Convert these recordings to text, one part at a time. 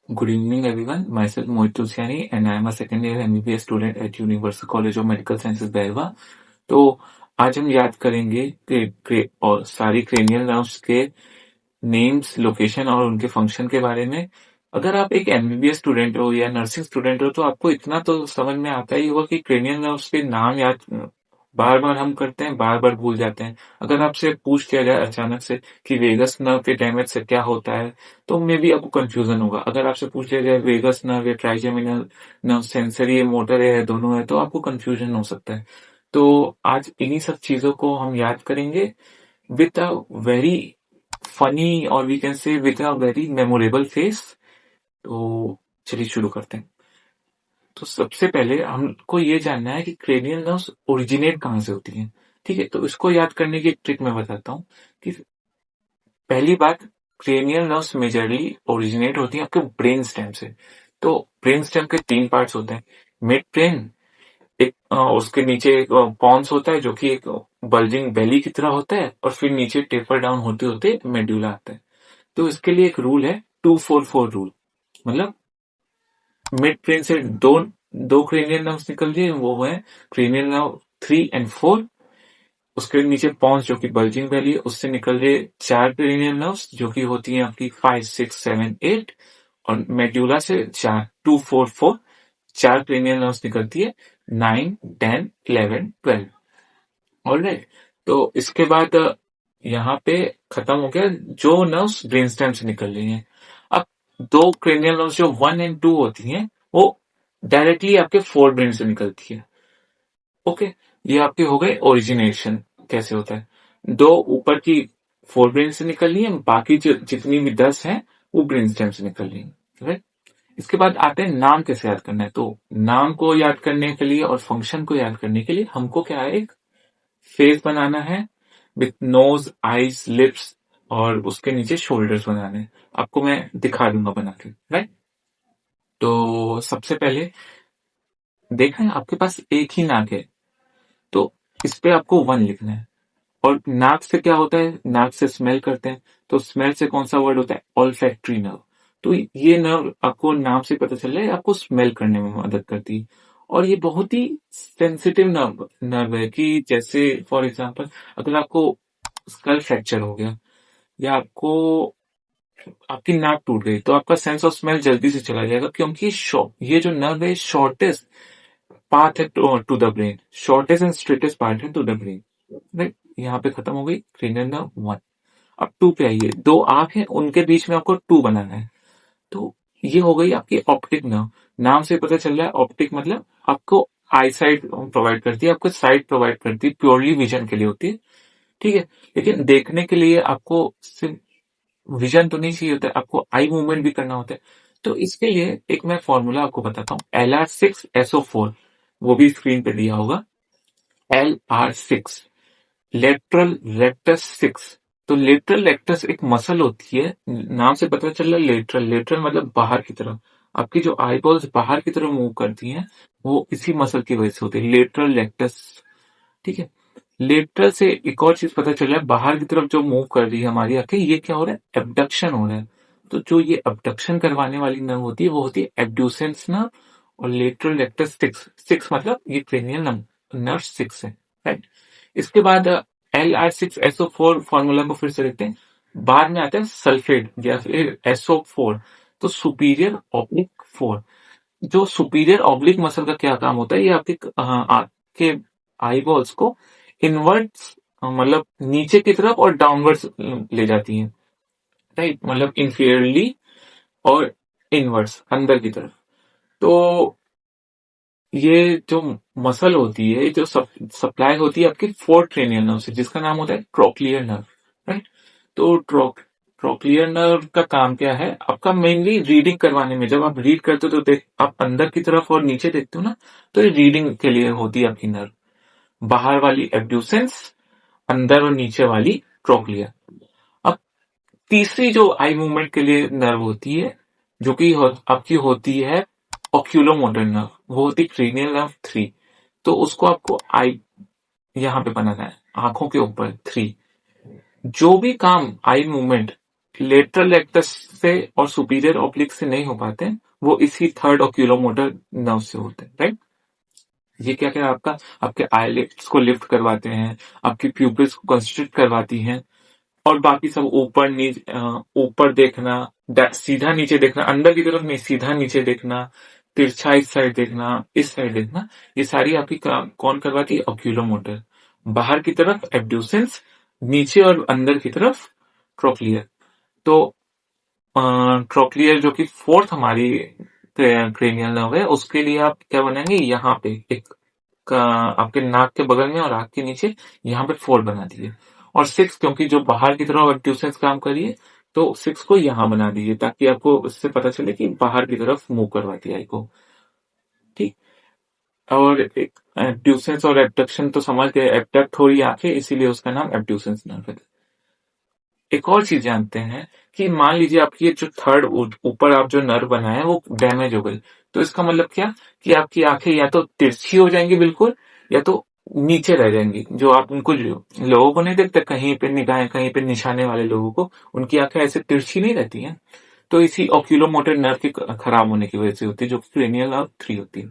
Good evening, everyone. Myself Mohit Tulsiani, and I am a second year MBBS student at Universal College of Medical Sciences, Bairwa. तो आज हम याद करेंगे और सारी क्रेनियल नर्व्स के नेम्स, लोकेशन और उनके फंक्शन के बारे में। अगर आप एक एमबीबीएस स्टूडेंट हो या नर्सिंग स्टूडेंट हो तो आपको इतना तो समझ में आता ही होगा कि क्रेनियल नर्व्स के नाम याद बार बार हम करते हैं, बार बार भूल जाते हैं। अगर आपसे पूछ लिया जाए अचानक से कि वेगस नर्व के डैमेज से क्या होता है, तो मे बी आपको कंफ्यूजन होगा। अगर आपसे पूछ लिया जाए वेगस नर्व या ट्राइजेमिनल नर्व सेंसरी है, मोटर है, दोनों है, तो आपको कंफ्यूजन हो सकता है। तो आज इन्हीं सब चीजों को हम याद करेंगे विथ अ वेरी फनी और we can say with a very memorable face. तो चलिए शुरू करते हैं। तो सबसे पहले हमको ये जानना है कि क्रेनियल नर्व्स ओरिजिनेट कहाँ से होती हैं। ठीक है, तो इसको याद करने की एक ट्रिक मैं बताता हूँ कि पहली बात, क्रेनियल नर्व्स मेजरली ओरिजिनेट होती हैं आपके ब्रेन स्टेम से। तो ब्रेन स्टेम के 3 पार्ट्स होते हैं। मिड ब्रेन, एक उसके नीचे एक पॉन्स होता है जो कि एक बल्जिंग बेली की तरह होता है, और फिर नीचे टेपर डाउन होते होते मेड्यूला आता है। तो इसके लिए एक रूल है, 2-4-4 रूल। मतलब मिड ब्रेन से दो दो क्रेनियल नर्व्स निकल रही है, वो है क्रेनियल नर्व 3 एंड 4। उसके नीचे पॉन्स जो कि बल्जिंग वैली है, उससे निकल रहे 4 क्रेनियल नर्व्स जो कि होती हैं आपकी 5, 6, 7, 8। और मेड्यूला से 2-4-4 4 क्रेनियल नर्व्स निकलती है, 9, 10, 11, 12। ऑलराइट। तो इसके बाद यहाँ पे खत्म हो गया जो नर्व्स ब्रेन स्टेम से निकल रही हैं। अब दो क्रेनियल नर्व्स जो 1 एंड 2 होती हैं, वो डायरेक्टली आपके फोर ब्रेन से निकलती है। ओके, ये आपके हो गए ओरिजिनेशन कैसे होता है। दो ऊपर की फोर ब्रेन से निकल रही है, बाकी जो जितनी भी 10 हैं वो ब्रेन स्टेम से निकल रही है। राइट। इसके बाद आते हैं नाम कैसे याद करना है। तो नाम को याद करने के लिए और फंक्शन को याद करने के लिए हमको क्या है, एक फेस बनाना है विथ नोज, आईज, लिप्स, और उसके नीचे शोल्डर्स बनाने हैं। आपको मैं दिखा दूंगा बना के। राइट। तो सबसे पहले देखा है आपके पास एक ही नाक है, तो इस पे आपको 1 लिखना है। और नाक से क्या होता है, नाक से स्मेल करते हैं, तो स्मेल से कौन सा वर्ड होता है, ऑल्फैक्टरी नर्व। तो ये नर्व आपको नाम से पता चल रहा है, आपको स्मेल करने में मदद करती है। और ये बहुत ही सेंसिटिव नर्व नर्व है कि जैसे फॉर एग्जांपल अगर आपको स्कल फ्रैक्चर हो गया या आपको आपकी नाक टूट गई, तो आपका सेंस ऑफ स्मेल जल्दी से चला जाएगा, क्योंकि ये जो नर्व है शॉर्टेस्ट पाथ है to the brain, shortest and straightest part है टू द ब्रेन। राइट। यहाँ पे खत्म हो गई क्रेनियल नर्व 1। अब 2 पे आइए। दो आंख है, उनके बीच में आपको 2 बनाना है। तो ये हो गई आपकी ऑप्टिक नर्व। नाम से पता चल रहा है ऑप्टिक मतलब आपको आई साइट प्रोवाइड करती है, आपको साइट प्रोवाइड करती है, प्योरली विजन के लिए होती है। ठीक है। लेकिन देखने के लिए आपको सिर्फ विजन तो नहीं चाहिए होता है, आपको आई मूवमेंट भी करना होता है। तो इसके लिए एक मैं फॉर्मूला आपको बताता हूँ, LR6SO4। वो भी स्क्रीन पे दिया होगा। LR6 lateral rectus 6। तो लेटरल रेक्टस एक मसल होती है, नाम से पता चल रहा है लेटरल, लेटरल मतलब बाहर की तरफ। आपकी जो आईबॉल्स बाहर की तरफ मूव करती हैं, वो इसी मसल की वजह से होती है, लेटरल रेक्टस। ठीक है। लेटरल से एक और चीज पता चल रहा है, बाहर की तरफ जो मूव कर रही है हमारी आंखें, ये क्या हो रहा है, एबडक्शन हो रहा है। तो जो ये एबडक्शन करवाने वाली नर्व होती है वो होती है एब्ड्यूसेंस नर्व। और लेटरल रेक्टस 6 मतलब ये क्रेनियल नर्व 6 है। राइट। इसके बाद LR6SO4 फॉर्मूला को फिर से देखते हैं। बाद में आता है सल्फेट या फिर SO4। तो सुपीरियर ऑब्लिक 4। जो सुपीरियर ऑब्लिक मसल का क्या काम होता है, ये आपके आईबॉल्स को इनवर्ट्स मतलब नीचे की तरफ और डाउनवर्ड्स ले जाती है। राइट। मतलब इंफीरियरली और इनवर्ड्स अंदर की तरफ। तो ये जो मसल होती है, जो सप्लाई होती है आपके फोर्थ क्रेनियल नर्व से, जिसका नाम होता है ट्रोक्लियर नर्व। राइट। तो ट्रोक्लियर नर्व का काम क्या है, आपका मेनली रीडिंग करवाने में। जब आप रीड करते हो तो देख आप अंदर की तरफ और नीचे देखते हो ना, तो ये रीडिंग के लिए होती है आपकी नर्व। बाहर वाली एब्ड्यूसेंस, अंदर और नीचे वाली ट्रोक्लियर। अब तीसरी जो आई मूवमेंट के लिए नर्व होती है, जो कि आपकी होती है ऑक्यूलोमोटर नर्व, वो होती है क्रेनियल नर्व 3। तो उसको आपको आई यहाँ पे बनाना है, आंखों के ऊपर 3। जो भी काम आई मूवमेंट लेटरल रेक्टस से और सुपीरियर ऑब्लिक से नहीं हो पाते हैं, वो इसी थर्ड ओक्यूलोमोटर नर्व से होते हैं, राइट। ये क्या क्या आपका आपके आईलिड्स को लिफ्ट करवाते हैं, आपकी प्यूपिल्स को कंस्ट्रिक्ट करवाती हैं, और बाकी सब ऊपर नीचे, ऊपर देखना, सीधा नीचे देखना, अंदर की तरफ नहीं, सीधा नीचे देखना, तिरछा इस साइड देखना, इस साइड देखना, ये सारी आपकी कौन करवाती है? ऑक्यूलोमोटर। बाहर की तरफ एब्ड्यूसेंस, नीचे और अंदर की तरफ ट्रोक्लियर। तो ट्रोक्लियर जो कि फोर्थ हमारी क्रेनियल नर्व है, उसके लिए आप क्या बनाएंगे? यहाँ पे एक आपके नाक के बगल में और आंख के नीचे यहाँ पे फोर बना दिए। और सिक्स, क्योंकि जो बाहर की तरफ एब्ड्यूसेंस काम करिए, तो सिक्स को यहाँ बना दीजिए, ताकि आपको इससे पता चले कि बाहर की तरफ मूव करवाती है आई को। ठीक। और एक एब्ड्यूसेंस और एब्डक्शन तो समझ गए, एब्डक्ट हो रही आंखें, इसीलिए उसका नाम एब्ड्यूसेंस नर्व है। एक और चीज जानते हैं कि मान लीजिए आपकी ये जो थर्ड ऊपर आप जो नर्व बनाए हैं वो डैमेज हो गई, तो इसका मतलब क्या? कि आपकी आंखें या तो तिरछी हो जाएंगी बिल्कुल, या तो नीचे रह जाएंगी। जो आप उनको लोगों को नहीं देखते, कहीं पे निगाहें, कहीं पे निशाने वाले लोगों को, उनकी आंखें ऐसे तिरछी नहीं रहती हैं। तो इसी ऑक्यूलोमोटर नर्व के खराब होने की वजह से होती है, जो क्रेनियल नर्व 3 होती है।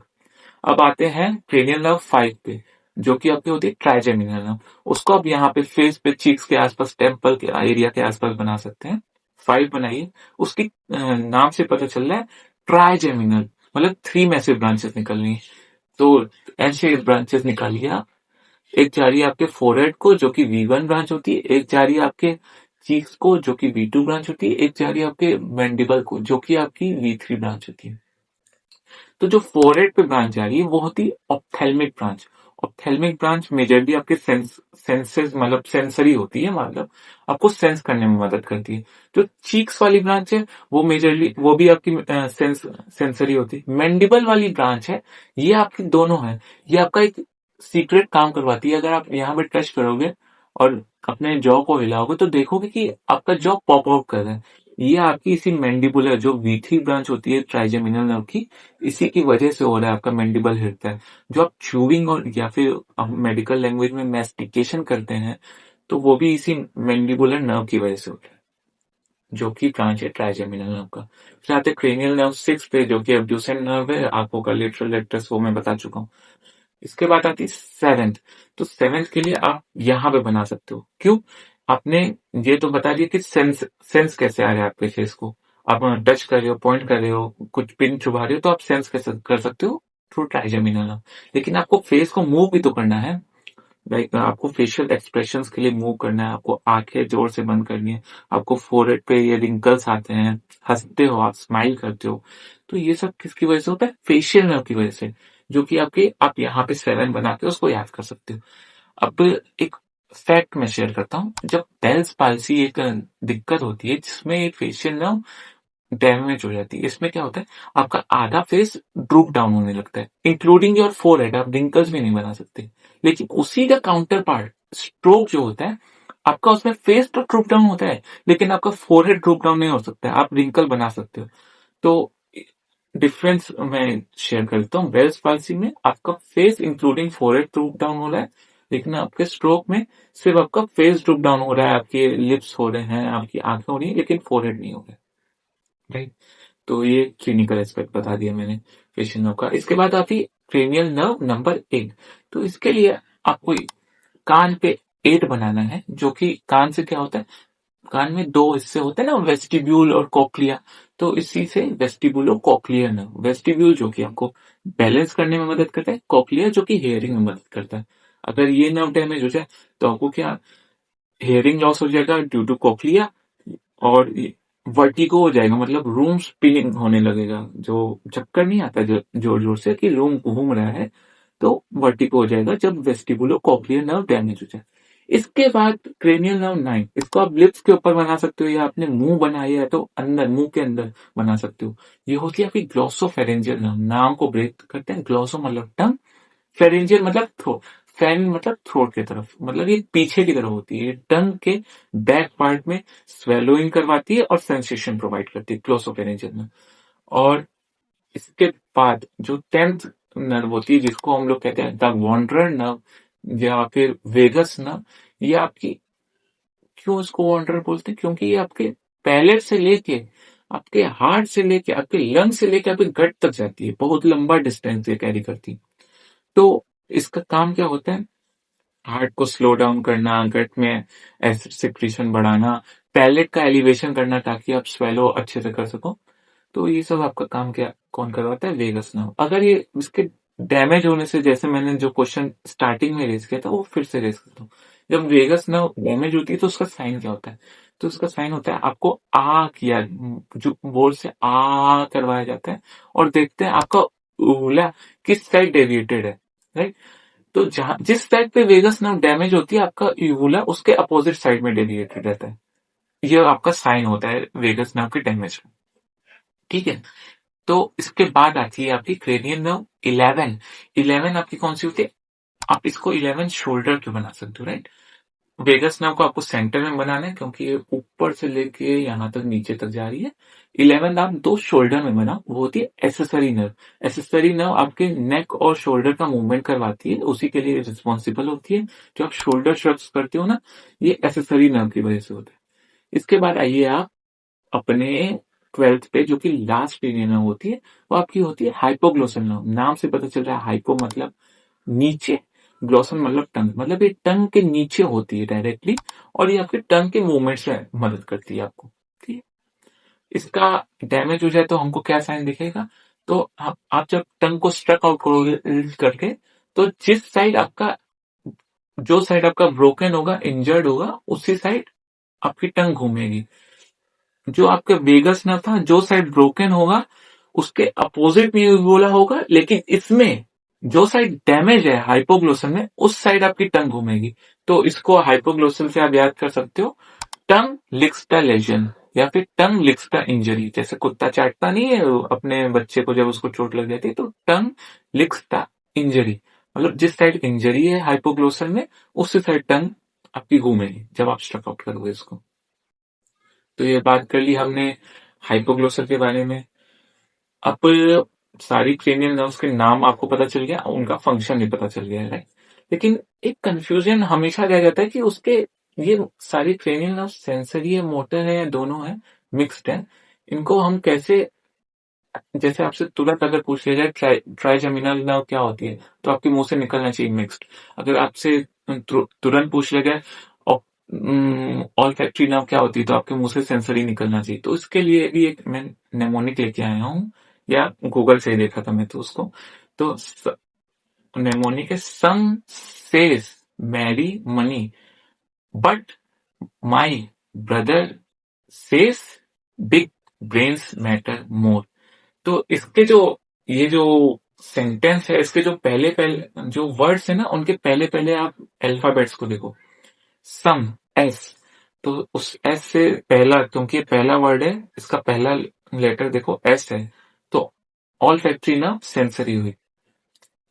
अब आते हैं क्रेनियल नर्व 5 पे, जो कि आपकी होती है ट्राइजेमिनल नर्व। उसको आप यहाँ पे फेस पे, चीक्स के आसपास, टेम्पल के एरिया के आसपास बना सकते हैं। 5 बनाइए। उसकी नाम से पता चल रहा है ट्राइजेमिनल, मतलब 3 मैसिव ब्रांचेस निकलनी। तो ऐसे ब्रांचेस निकालिए आप। एक जा रही है आपके फोरहेड को, जो कि V1 ब्रांच होती है। एक जा रही है आपके चीक्स को, जो कि V2 ब्रांच होती है। एक जा रही है आपके मैंडिबल को, जो कि आपकी V3 ब्रांच होती है। तो जो फोरहेड पे ब्रांच आ रही है वो होती है ophthalmic branch. Ophthalmic branch majorly आपके सेंसेस, मतलब सेंसरी होती है, मतलब आपको सेंस करने में मदद करती है। जो चीक्स वाली ब्रांच है वो मेजरली, वो भी आपकी सेंसरी होती है। मैंडिबल वाली ब्रांच है, ये आपकी दोनों है। ये आपका एक सीक्रेट काम करवाती है। अगर आप यहाँ पे टच करोगे और अपने जॉ को हिलाओगे, तो देखोगे कि आपका जॉ पॉप आउट कर रहा है। ये आपकी इसी मैंडिबुलर, जो V3 ब्रांच होती है ट्राइजेमिनल नर्व की, इसी की वजह से हो रहा है, आपका मैंडिबल हिलता है। जो आप च्यूइंग और या फिर मेडिकल लैंग्वेज में मैस्टिकेशन करते हैं, तो वो भी इसी मैंडिबुलर नर्व की वजह से होता है, जो कि ब्रांच है ट्राइजेमिनल नर्व का। फिर आते क्रेनियल नर्व 6 पे, जो कि एब्ड्यूसेंट नर्व है, आंखों का लेटरल रेक्टस, वो मैं बता चुका हूँ। इसके बाद आती है सेवेंथ। तो सेवेंथ के लिए आप यहाँ पे बना सकते हो। क्यों? आपने ये तो बता दिया कि सेंस कैसे आ रहा है आपके फेस को। आप टच कर रहे हो, पॉइंट कर रहे हो, कुछ पिन चुभा रहे हो, तो आप सेंस कैसे कर सकते हो? Through trigeminal. लेकिन आपको फेस को मूव भी तो करना है। लाइक आपको फेशियल एक्सप्रेशंस के लिए मूव करना है, आपको आंखें जोर से बंद करनी है, आपको फोरहेड पे ये रिंकल्स आते हैं, हंसते हो आप, स्माइल करते हो, तो ये सब किसकी वजह से होता है? फेशियल नर्व की वजह से, जो कि आप यहाँ पे 7 बना के उसको याद कर सकते हो। अब एक फैक्ट मैं शेयर करता हूँ। जब बेल्स पाल्सी एक दिक्कत होती है जिसमें एक फेशियल नर्व डैमेज हो जाती है, इसमें क्या होता है? आपका आधा फेस ड्रूप डाउन होने लगता है, इंक्लूडिंग योर फोरहेड। आप रिंकल्स भी नहीं बना सकते। लेकिन उसी का काउंटर पार्ट स्ट्रोक जो होता है आपका, उसमें फेस तो ड्रूप डाउन होता है, लेकिन आपका फोरहेड ड्रूप डाउन नहीं हो सकता है, आप रिंकल बना सकते हो। तो डिफरेंस मैं शेयर करता हूँ। बेल्स पाल्सी में आपका face including forehead drupe down हो रहा है, लेकिन आपके स्ट्रोक में सिर्फ आपका फेस ड्रूप डाउन हो रहा है, आपके लिप्स हो रहे हैं, आपकी आंखें हो रही है, लेकिन फोरहेड नहीं हो रहा है, राइट। तो ये क्लिनिकल एस्पेक्ट बता दिया मैंने फेशियल नर्व का। इसके बाद आती क्रेनियल नर्व नंबर 8। तो इसके लिए आपको कान पे 8 बनाना है, जो कि कान से क्या होता है? कान में 2 हिस्से होते हैं ना, वेस्टिब्यूल और कोक्लिया। तो इसी से वेस्टिब्यूल और कोक्लियर नर्व। वेस्टिब्यूल जो कि आपको बैलेंस करने में मदद करता है, कोक्लियर जो कि हियरिंग में मदद करता है। अगर ये नर्व डैमेज हो जाए तो आपको क्या, हियरिंग लॉस हो जाएगा ड्यू टू कोक्लिया, और वर्टिगो हो जाएगा, मतलब रूम स्पिनिंग होने लगेगा। जो चक्कर नहीं आता जोर जोर से कि रूम घूम रहा है, तो वर्टिगो हो जाएगा जब वेस्टिबुलो कॉक्लियर नर्व डैमेज हो जाए। इसके बाद क्रेनियल नर्व 9, इसको आप लिप्स के ऊपर बना सकते हो, या आपने मुंह बनाया है तो अंदर, मुंह के अंदर बना सकते हो। ये होती है आपकी ग्लॉसोफेरेंजियल नर्व। नाम को ब्रेक करते हैं। ग्लॉसो मतलब टंग, फेरेंजियल मतलब थ्रोट। फैन मतलब थ्रोट की तरफ, मतलब ये पीछे की तरफ होती है। टंग के बैक पार्ट में स्वेलोइंग करवाती है और सेंसेशन प्रोवाइड करती है, ग्लोसोफेरेंजियल में। और इसके बाद जो 10th नर्व होती है, जिसको हम लोग कहते हैं द वॉन्डरर नर्व या फिर वेगस नर्व, ये आपकी, क्यों इसको वॉन्डरर बोलते हैं? क्योंकि ये आपके पैलेट से लेके आपके हार्ट से लेके आपके लंग से लेके आपके गट तक जाती है। बहुत लंबा डिस्टेंस ये कैरी करती है। तो इसका काम क्या होता है? हार्ट को स्लो डाउन करना, गट में एसिड सिक्रीशन बढ़ाना, पैलेट का एलिवेशन करना ताकि आप स्वेलो अच्छे से कर सको। तो ये सब आपका काम क्या कौन करवाता है? Vagus nerve. अगर ये इसके डैमेज होने से, जैसे मैंने जो क्वेश्चन स्टार्टिंग में रेज किया था वो फिर से रेज करता हूँ। जब वेगस नर्व डैमेज होती है तो उसका साइन क्या होता है? तो उसका साइन होता है आपको आ किया, जो बोर्ड से आ करवाया जाता है और देखते हैं आपका उंगला किस साइड डेविएटेड है, राइट? तो जहां जिस साइड पे वेगस नर्व डैमेज होती है आपका यूवुला उसके अपोजिट साइड में डेविएटेड रहता है। ये आपका साइन होता है वेगस नर्व के डैमेज का। ठीक है। तो इसके बाद आती है आपकी क्रेनियल नर्व 11। 11 आपकी कौन सी होती है? आप इसको 11 शोल्डर के बना सकते हो, राइट? वेगस नर्व को आपको सेंटर में बनाना है क्योंकि ये ऊपर से लेके यहाँ तक नीचे तक जा रही है। 11 आप दो शोल्डर में बनाओ, वो होती है एसेसरी नर्व। एसेसरी नर्व आपके नेक और शोल्डर का मूवमेंट करवाती है, उसी के लिए रिस्पॉन्सिबल होती है। जो आप शोल्डर श्रग्स करते हो ना, ये एसेसरी नर्व की वजह से होता है। इसके बाद आइए आप अपने 12th पे, जो कि लास्ट क्रेनियल नर्व होती है, वो आपकी होती है हाइपोग्लोसल नर्व। नाम से पता चल रहा है, हाइपो मतलब नीचे, ग्लोसन मतलब टंग, मतलब ये टंग के नीचे होती है डायरेक्टली, और ये आपके टंग के मूवमेंट से मदद करती है आपको। ठीक है। इसका डैमेज हो जाए तो हमको क्या साइन दिखेगा? तो आप जब टंग को स्ट्रक आउट करोगे करके, तो जिस साइड आपका, जो साइड आपका ब्रोकन होगा, इंजर्ड होगा, उसी साइड आपकी टंग घूमेगी। जो आपका वेगस नर्व था, जो साइड ब्रोकन होगा उसके अपोजिट में यूवुला होगा, लेकिन इसमें जो साइड डैमेज है हाइपोग्लोसल में, उस साइड आपकी टंग घूमेगी। तो इसको हाइपोग्लोसल से आप याद कर सकते हो, टंग लिक्स्टा लेजन या फिर टंग लिक्स्टा इंजरी। जैसे कुत्ता चाटता नहीं है अपने बच्चे को जब उसको चोट लग जाती है, तो टंग लिक्स्टा इंजरी मतलब जिस साइड इंजरी है हाइपोग्लोसल में, उस साइड टंग आपकी घूमेगी जब आप स्ट्रक आउट करोगे इसको। तो ये बात कर ली हमने हाइपोग्लोसल के बारे में। अब सारी क्रेनियल नर्व्स के नाम आपको पता चल गया, उनका फंक्शन भी पता चल गया है, राइट? लेकिन एक कंफ्यूजन हमेशा रह जाता है कि उसके, ये सारी क्रेनियल नर्व सेंसरी है, मोटर है, दोनों है, मिक्स्ड है, इनको हम कैसे, जैसे आपसे तुरंत अगर पूछ लिया जाए ट्राइजेमिनल नर्व क्या होती है, तो आपके मुंह से निकलना चाहिए मिक्स्ड। अगर आपसे तुरंत पूछ लिया गया ऑल फैक्ट्री नर्व क्या होती है, तो आपके मुंह से सेंसरी निकलना चाहिए। तो इसके लिए भी एक मैं नेमोनिक लेके आया हूँ, या गूगल से ही देखा था मैं तो उसको। तो नेमोनिक है, some says marry money but my brother says big brains matter more. तो इसके जो, ये जो सेंटेंस है, इसके जो पहले पहले जो वर्ड्स है ना, उनके पहले पहले आप अल्फाबेट्स को देखो। सम, एस, तो उस एस से पहला, क्योंकि ये पहला वर्ड है, इसका पहला लेटर देखो एस है, तो ऑल फैक्ट्री ना सेंसरी हुई।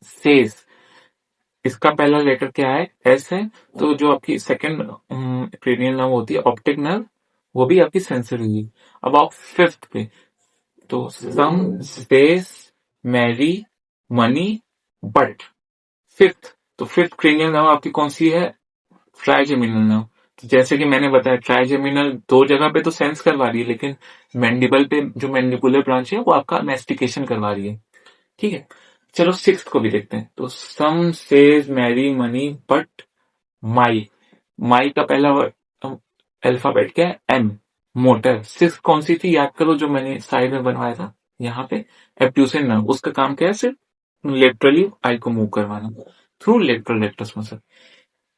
सेज, इसका पहला लेटर क्या है? एस है, तो जो आपकी सेकंड क्रेनियल नर्व होती है, ऑप्टिक नर्व, वो भी आपकी सेंसरी हुई। अब आप फिफ्थ पे, तो some, space, marry, money, but. Fifth, तो फिफ्थ क्रेनियल नर्व आपकी कौन सी है? Trigeminal nerve. तो जैसे कि मैंने बताया, ट्राइजेमिनल दो जगह पे तो सेंस करवा रही है, लेकिन मैंडिबल पे जो मैंडिबुलर ब्रांच है वो आपका मैस्टिकेशन करवा रही है। ठीक है। चलो सिक्स्थ को भी देखते हैं। तो some, says, marry, money, but, माई। माई का पहला अल्फाबेट क्या है? एम। मोटर। सिक्स कौन सी थी? याद करो, जो मैंने साइड में बनवाया था यहाँ पे, एब्ड्यूसेन नर्व। उसका काम क्या है? सिर्फ लेटरली आई को मूव करवाना थ्रू लेटरल रेक्टस मसल।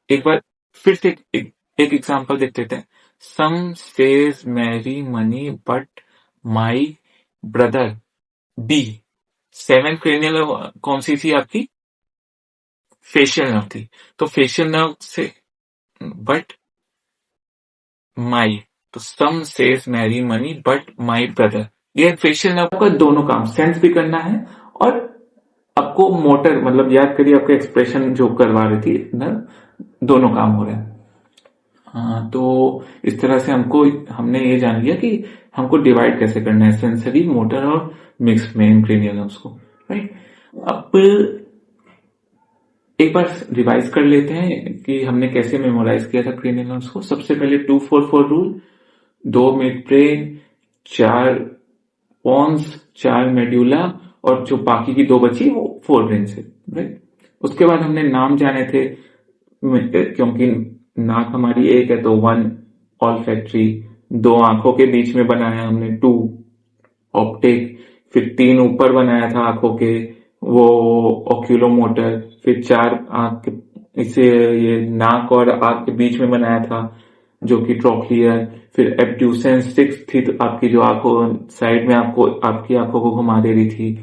एक बार फिर से एक एग्जांपल देख लेते हैं। Some, says, marry, money, but, my brother, B. Seven cranial nerve कौन सी थी आपकी? फेशियल नर्व थी। तो फेशियल नर्व से बट, माई, तो some, says, marry, money, but, my brother. ये फेशियल नर्व का दोनों काम, सेंस भी करना है और आपको मोटर, मतलब याद करिए आपका एक्सप्रेशन जो करवा रही थी नर्व, दोनों काम हो रहे हैं। हाँ, तो इस तरह से हमने ये जान लिया कि हमको डिवाइड कैसे करना है सेंसरी, मोटर और मिक्स में क्रेनियल नर्व्स को, राइट? अब एक बार रिवाइज कर लेते हैं कि हमने कैसे मेमोराइज किया था क्रेनियल नर्व्स को। सबसे पहले 2-4-4 rule. 2 mid brain, 4 pons, 4 medulla, और जो बाकी की 2 बची वो 4 ब्रेन से, राइट। उसके बाद हमने नाम जाने थे, क्योंकि नाक हमारी एक है तो 1 ऑल्फैक्टरी, 2 आंखों के बीच में बनाया हमने 2 ऑप्टिक, फिर 3 ऊपर बनाया था आंखों के, वो ऑक्यूलोमोटर, फिर 4 आंख के, इसे ये नाक और आंख के बीच में बनाया था जो कि ट्रोक्लियर, फिर एब्ड्यूसेंस 6 थी, तो आपकी जो आंखों साइड में आपको आपकी आंखों को घुमा दे रही थी,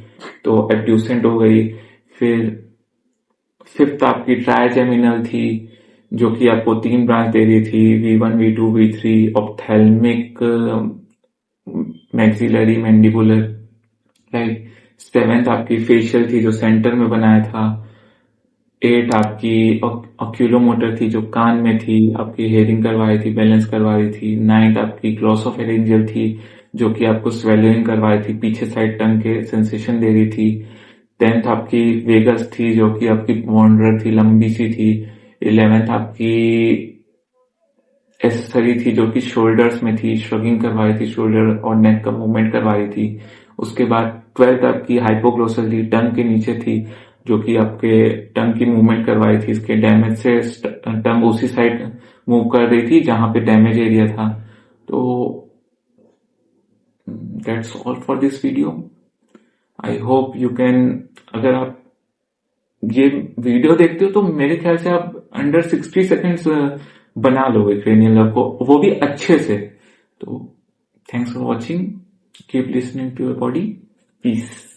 तो एब्ड्यूसेंट हो गई। फिर 5th आपकी ट्राइजेमिनल थी जो कि आपको 3 ब्रांच दे रही थी, V1 V2 V3, ophthalmic, maxillary, mandibular, right. 7th आपकी फेशियल थी जो सेंटर में बनाया था। 8 आपकी ऑक्यूलोमोटर थी जो कान में थी, आपकी हेयरिंग करवा रही थी, बैलेंस करवा रही थी। 9th आपकी ग्लॉसोफेरिंजियल थी जो कि आपको स्वेलिंग करवा रही थी, पीछे साइड टंग के सेंसेशन दे रही थी। 10th आपकी वेगस थी जो कि आपकी वॉन्डरर थी, लंबी सी थी। 11th आपकी एसेसरी थी जो कि शोल्डर्स में थी, श्रगिंग करवा रही थी, शोल्डर और नेक का मूवमेंट करवा रही थी। उसके बाद 12th आपकी हाइपोग्लोसल थी, टंग के नीचे थी, जो कि आपके टंग की मूवमेंट करवा रही थी। इसके डैमेज से टंग उसी साइड मूव कर रही थी जहां पे डैमेज एरिया था। तो that's all for this video. I hope you can, अगर आप ये वीडियो देखते हो तो मेरे ख्याल से आप अंडर 60 सेकेंड्स बना लोगे क्रेनियल नर्व को, वो भी अच्छे से। तो thanks for watching, keep listening to your body, piece.